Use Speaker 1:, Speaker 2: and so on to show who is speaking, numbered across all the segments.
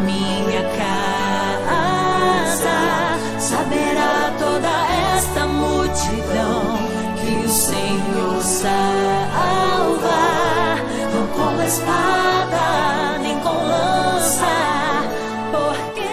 Speaker 1: minha casa saberá toda esta multidão que o Senhor salva, não com espada nem com lança, porque...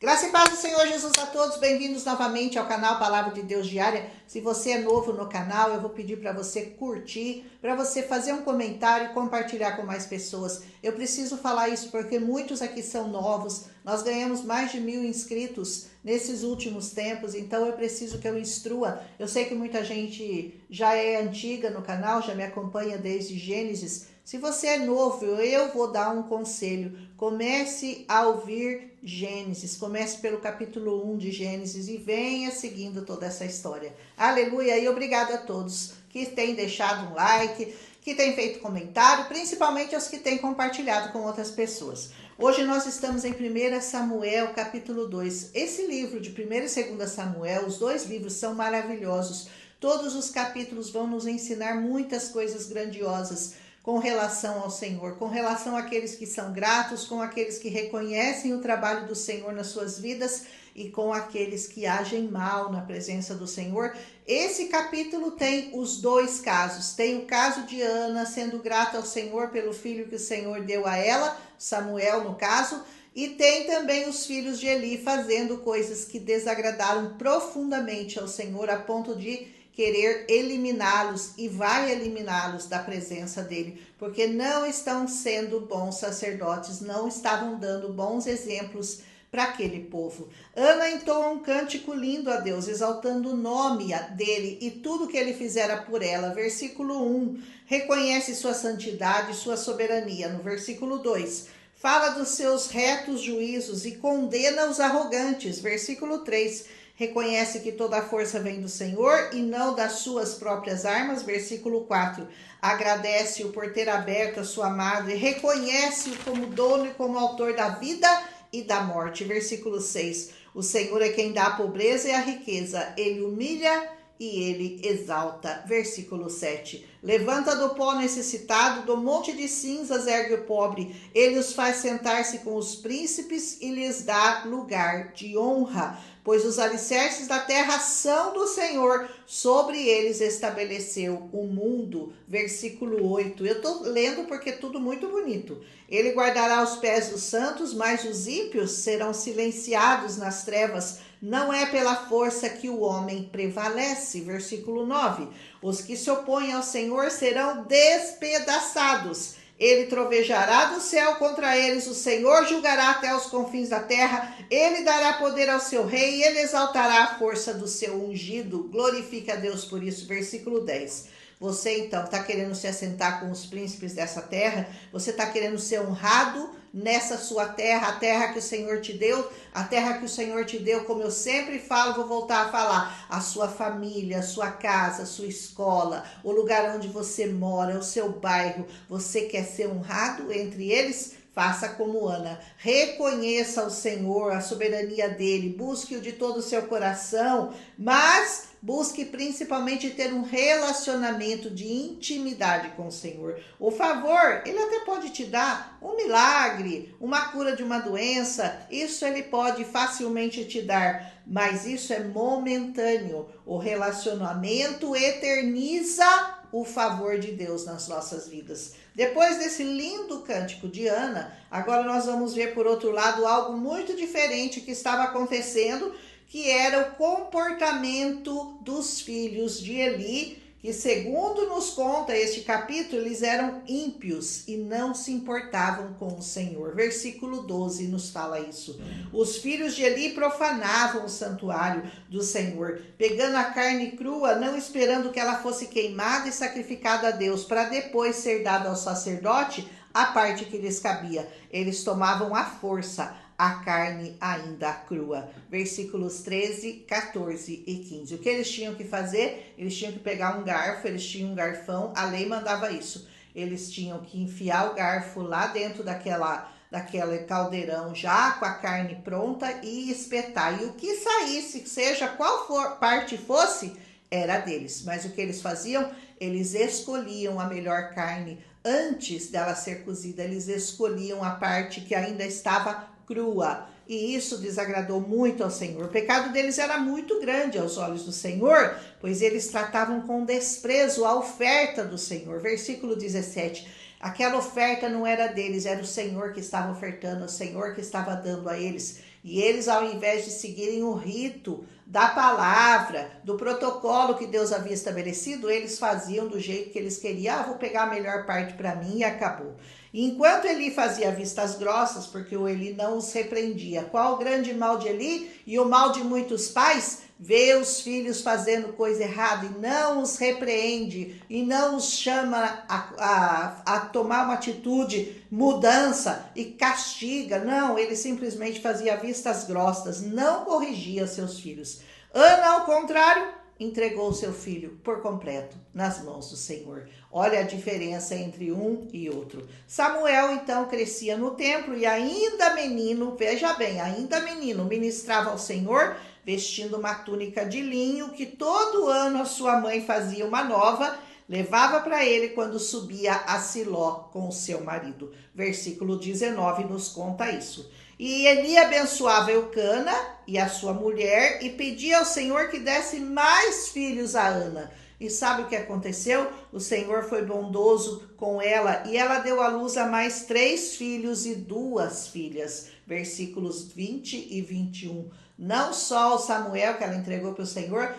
Speaker 2: Graça e paz do Senhor Jesus a todos, bem-vindos novamente ao canal Palavra de Deus Diária. Se você é novo no canal, eu vou pedir para você curtir, para você fazer um comentário e compartilhar com mais pessoas. Eu preciso falar isso porque muitos aqui são novos, nós ganhamos mais de 1000 inscritos nesses últimos tempos, então eu preciso que eu instrua. Eu sei que muita gente já é antiga no canal, já me acompanha desde Gênesis. Se você é novo, eu vou dar um conselho. Comece a ouvir Gênesis, comece pelo capítulo 1 de Gênesis e venha seguindo toda essa história. Aleluia! E obrigado a todos que têm deixado um like, que têm feito comentário, principalmente aos que têm compartilhado com outras pessoas. Hoje nós estamos em 1 Samuel, capítulo 2. Esse livro de 1 e 2 Samuel, os dois livros são maravilhosos. Todos os capítulos vão nos ensinar muitas coisas grandiosas com relação ao Senhor, com relação àqueles que são gratos, com aqueles que reconhecem o trabalho do Senhor nas suas vidas e com aqueles que agem mal na presença do Senhor. Esse capítulo tem os dois casos. Tem o caso de Ana sendo grata ao Senhor pelo filho que o Senhor deu a ela, Samuel no caso, e tem também os filhos de Eli fazendo coisas que desagradaram profundamente ao Senhor a ponto de querer eliminá-los, e vai eliminá-los da presença dele, porque não estão sendo bons sacerdotes, não estavam dando bons exemplos para aquele povo. Ana entoa um cântico lindo a Deus, exaltando o nome dele e tudo que ele fizera por ela. Versículo 1, reconhece sua santidade e sua soberania. No versículo 2, fala dos seus retos juízos e condena os arrogantes. Versículo 3, reconhece que toda a força vem do Senhor e não das suas próprias armas. Versículo 4, agradece-o por ter aberto a sua madre, reconhece-o como dono e como autor da vida e da morte. Versículo 6, o Senhor é quem dá a pobreza e a riqueza, ele humilha e ele exalta. Versículo 7, levanta do pó necessitado, do monte de cinzas ergue o pobre, ele os faz sentar-se com os príncipes e lhes dá lugar de honra. Pois os alicerces da terra são do Senhor, sobre eles estabeleceu o mundo. Versículo 8, eu estou lendo porque é tudo muito bonito. Ele guardará os pés dos santos, mas os ímpios serão silenciados nas trevas. Não é pela força que o homem prevalece. Versículo 9, os que se opõem ao Senhor serão despedaçados. Ele trovejará do céu contra eles, o Senhor julgará até os confins da terra, ele dará poder ao seu rei e ele exaltará a força do seu ungido. Glorifica a Deus por isso. Versículo 10, você então está querendo se assentar com os príncipes dessa terra, você está querendo ser honrado nessa sua terra, a terra que o Senhor te deu, a terra que o Senhor te deu, como eu sempre falo, vou voltar a falar, a sua família, a sua casa, a sua escola, o lugar onde você mora, o seu bairro, você quer ser honrado entre eles? Faça como Ana, reconheça o Senhor, a soberania dele, busque-o de todo o seu coração, mas busque principalmente ter um relacionamento de intimidade com o Senhor. O favor, ele até pode te dar um milagre, uma cura de uma doença, isso ele pode facilmente te dar, mas isso é momentâneo. O relacionamento eterniza o favor de Deus nas nossas vidas. Depois desse lindo cântico de Ana, agora nós vamos ver por outro lado algo muito diferente que estava acontecendo, que era o comportamento dos filhos de Eli, que segundo nos conta este capítulo, eles eram ímpios e não se importavam com o Senhor. Versículo 12 nos fala isso. Os filhos de Eli profanavam o santuário do Senhor, pegando a carne crua, não esperando que ela fosse queimada e sacrificada a Deus, para depois ser dada ao sacerdote a parte que lhes cabia. Eles tomavam à força a carne ainda crua. Versículos 13, 14 e 15. O que eles tinham que fazer? Eles tinham que pegar um garfo, eles tinham um garfão, a lei mandava isso. Eles tinham que enfiar o garfo lá dentro daquele caldeirão já com a carne pronta e espetar. E o que saísse, seja qual parte fosse, era deles. Mas o que eles faziam? Eles escolhiam a melhor carne Antes dela ser cozida, eles escolhiam a parte que ainda estava crua. E isso desagradou muito ao Senhor. O pecado deles era muito grande aos olhos do Senhor, pois eles tratavam com desprezo a oferta do Senhor. Versículo 17. Aquela oferta não era deles, era o Senhor que estava ofertando, o Senhor que estava dando a eles. E eles, ao invés de seguirem o rito da palavra, do protocolo que Deus havia estabelecido, eles faziam do jeito que eles queriam. Vou pegar a melhor parte para mim e acabou. E enquanto Eli fazia vistas grossas, porque o Eli não os repreendia. Qual o grande mal de Eli e o mal de muitos pais? Vê os filhos fazendo coisa errada e não os repreende e não os chama a tomar uma atitude, mudança e castiga. Não, ele simplesmente fazia vistas grossas, não corrigia seus filhos. Ana, ao contrário, entregou seu filho por completo nas mãos do Senhor. Olha a diferença entre um e outro. Samuel então crescia no templo e ainda menino, veja bem, ainda menino, ministrava ao Senhor, vestindo uma túnica de linho que todo ano a sua mãe fazia uma nova, levava para ele quando subia a Siló com o seu marido. Versículo 19 nos conta isso. E Eli abençoava Eucana e a sua mulher e pedia ao Senhor que desse mais filhos a Ana. E sabe o que aconteceu? O Senhor foi bondoso com ela e ela deu à luz a mais 3 filhos e 2 filhas. Versículos 20 e 21. Não só o Samuel que ela entregou para o Senhor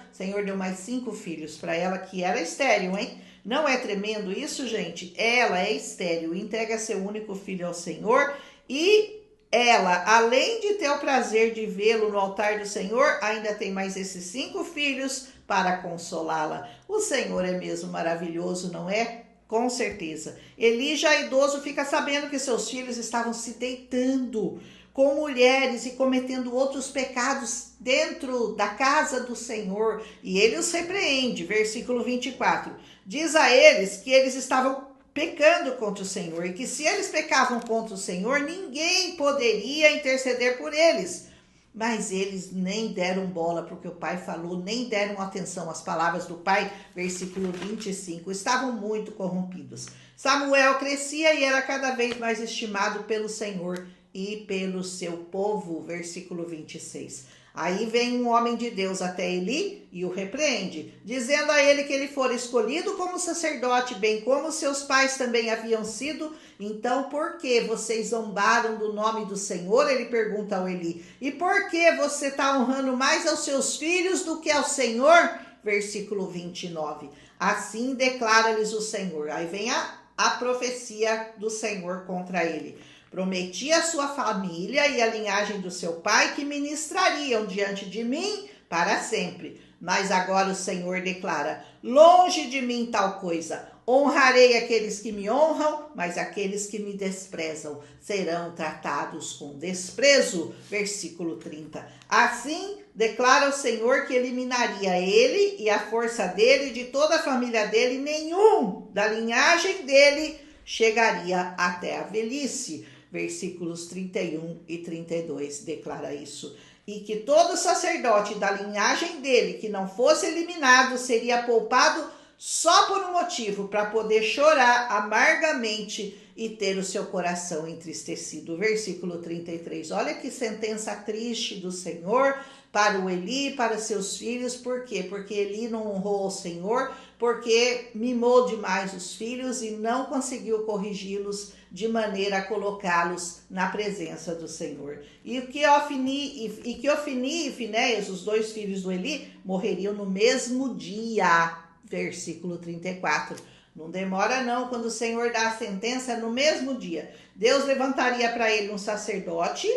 Speaker 2: deu mais 5 filhos para ela, que era estéril, hein? Não é tremendo isso, gente? Ela é estéril, entrega seu único filho ao Senhor e ela, além de ter o prazer de vê-lo no altar do Senhor, ainda tem mais esses 5 filhos para consolá-la. O Senhor é mesmo maravilhoso, não é? Com certeza. Eli, já idoso, fica sabendo que seus filhos estavam se deitando com mulheres e cometendo outros pecados dentro da casa do Senhor. E ele os repreende. Versículo 24. Diz a eles que eles estavam pecando contra o Senhor e que se eles pecavam contra o Senhor, ninguém poderia interceder por eles. Mas eles nem deram bola para o que o pai falou, nem deram atenção às palavras do pai. Versículo 25. Estavam muito corrompidos. Samuel crescia e era cada vez mais estimado pelo Senhor e pelo seu povo. Versículo 26. Aí vem um homem de Deus até Eli e o repreende, dizendo a ele que ele fora escolhido como sacerdote, bem como seus pais também haviam sido. Então, por que vocês zombaram do nome do Senhor? Ele pergunta ao Eli. E por que você está honrando mais aos seus filhos do que ao Senhor? Versículo 29. Assim declara-lhes o Senhor. Aí vem a profecia do Senhor contra ele. Prometi à sua família e à linhagem do seu pai que ministrariam diante de mim para sempre. Mas agora o Senhor declara: longe de mim tal coisa. Honrarei aqueles que me honram, mas aqueles que me desprezam serão tratados com desprezo. Versículo 30. Assim declara o Senhor que eliminaria ele e a força dele e de toda a família dele, nenhum da linhagem dele chegaria até a velhice. Versículos 31 e 32 declara isso. E que todo sacerdote da linhagem dele que não fosse eliminado seria poupado só por um motivo, para poder chorar amargamente e ter o seu coração entristecido. Versículo 33. Olha que sentença triste do Senhor para o Eli e para seus filhos. Por quê? Porque Eli não honrou ao Senhor, porque mimou demais os filhos e não conseguiu corrigi-los de maneira a colocá-los na presença do Senhor. E que Ofni e Finéias, os 2 filhos do Eli, morreriam no mesmo dia. Versículo 34. Não demora não, quando o Senhor dá a sentença, no mesmo dia. Deus levantaria para ele um sacerdote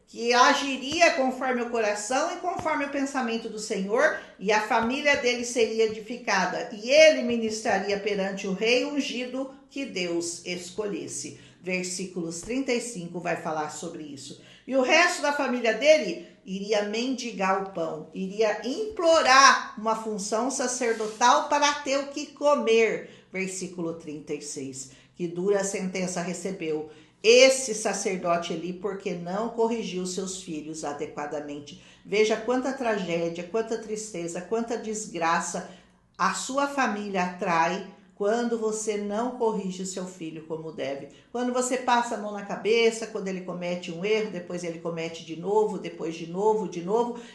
Speaker 2: que agiria conforme o coração e conforme o pensamento do Senhor, e a família dele seria edificada, e ele ministraria perante o rei ungido que Deus escolhesse. Versículos 35 vai falar sobre isso. E o resto da família dele iria mendigar o pão, iria implorar uma função sacerdotal para ter o que comer. Versículo 36. Que dura sentença recebeu esse sacerdote Eli, porque não corrigiu seus filhos adequadamente. Veja quanta tragédia, quanta tristeza, quanta desgraça a sua família atrai quando você não corrige o seu filho como deve. Quando você passa a mão na cabeça, quando ele comete um erro, depois ele comete de novo, depois de novo,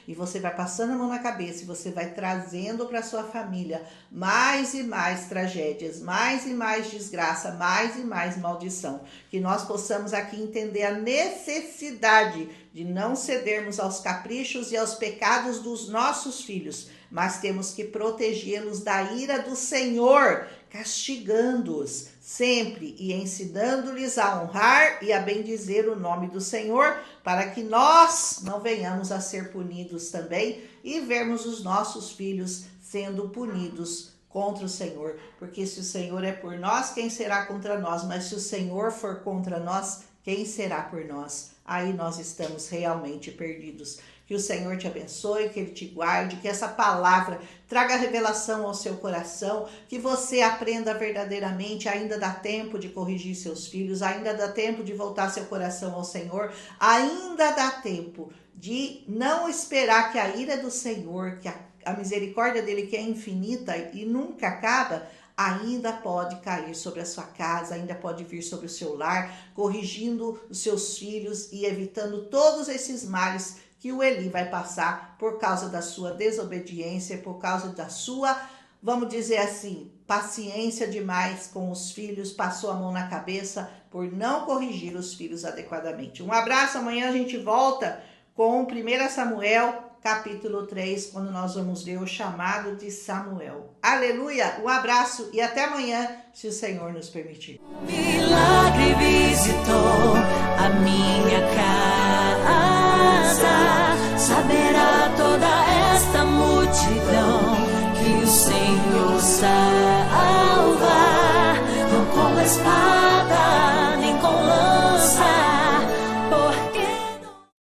Speaker 2: e você vai passando a mão na cabeça e você vai trazendo para sua família mais e mais tragédias, mais e mais desgraça, mais e mais maldição. Que nós possamos aqui entender a necessidade de não cedermos aos caprichos e aos pecados dos nossos filhos, mas temos que protegê-los da ira do Senhor, castigando-os sempre e ensinando-lhes a honrar e a bendizer o nome do Senhor, para que nós não venhamos a ser punidos também e vermos os nossos filhos sendo punidos contra o Senhor. Porque se o Senhor é por nós, quem será contra nós? Mas se o Senhor for contra nós, quem será por nós? Aí nós estamos realmente perdidos. Que o Senhor te abençoe, que Ele te guarde, que essa palavra traga revelação ao seu coração, que você aprenda verdadeiramente. Ainda dá tempo de corrigir seus filhos, ainda dá tempo de voltar seu coração ao Senhor, ainda dá tempo de não esperar que a ira do Senhor, que a misericórdia dele, que é infinita e nunca acaba, ainda pode cair sobre a sua casa, ainda pode vir sobre o seu lar, corrigindo os seus filhos e evitando todos esses males que o Eli vai passar por causa da sua desobediência, por causa da sua, vamos dizer assim, paciência demais com os filhos, passou a mão na cabeça por não corrigir os filhos adequadamente. Um abraço, amanhã a gente volta com 1 Samuel, capítulo 3, quando nós vamos ver o chamado de Samuel. Aleluia, um abraço e até amanhã, se o Senhor nos permitir.
Speaker 1: Milagre visitou a minha